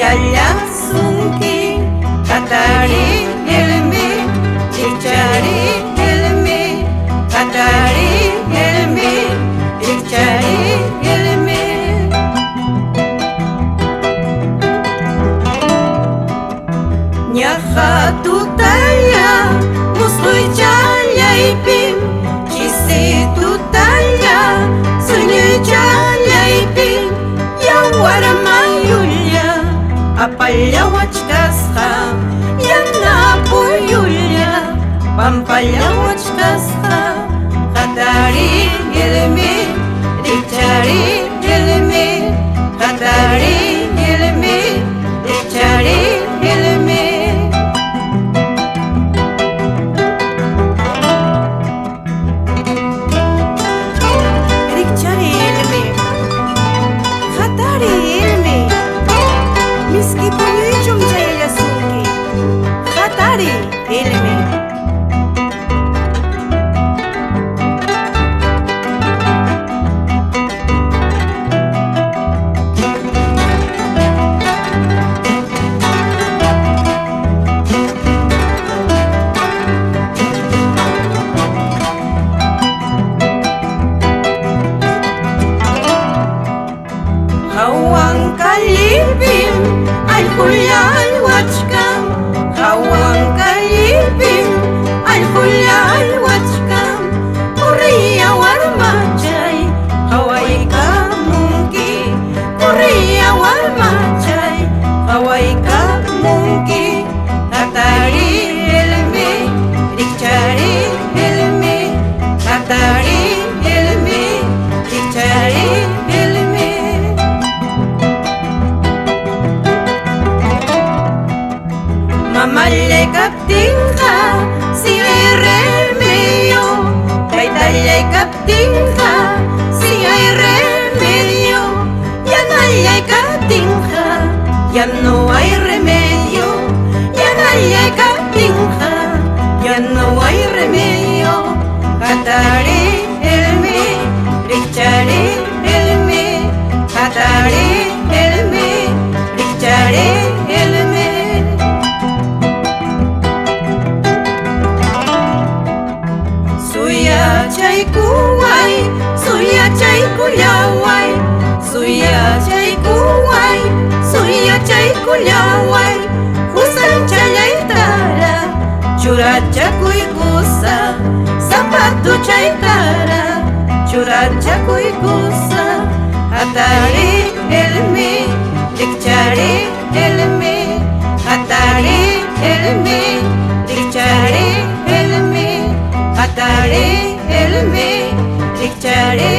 alsunki katari elmi dikchari elmi katari elmi dikchari elmi nyaha tutaya musluichaya ipim kisi tutaya sunyuchaya ipim yawarama Pampallawachkasqa yana puyulla Pampallawachkasqa qatari ilmi dikchari ilmi qatari ilmi dikchari ilmi dikchari ilmi qatari ilmi Miski punyuichum jayasunki Khatari ilmi Hawang kalibim Al-Hulya al-Wachkam Hawang kalibim Al-Hulya al-Wachkam Kuriya warmachay Haway ka mungki Kuriya warmachay Haway ka mungki Hatari ilmi Dikchari ilmi Hatari ilmi Dikchari ilmi Mamalle kaptinqa siyay remedio Kaytalle kaptinqa siyay remedio Yanalle kaptinqa ya no hay remedio Yanalle kaptinqa ya no hay remedio Hatari ilmi dikchari ilmi Hatari ilmi dikchari ilmi Suya chay kuway, suya chay kullaway Suya chay kuway, suya chay kullaway Husan chayaytara, churacha kuykusa Zapatu chaytara, churacha kuykusa Hatari ilmi, dikchari ilmi Hatari ilmi, dikchari ilmi Hatari ilmi dikchari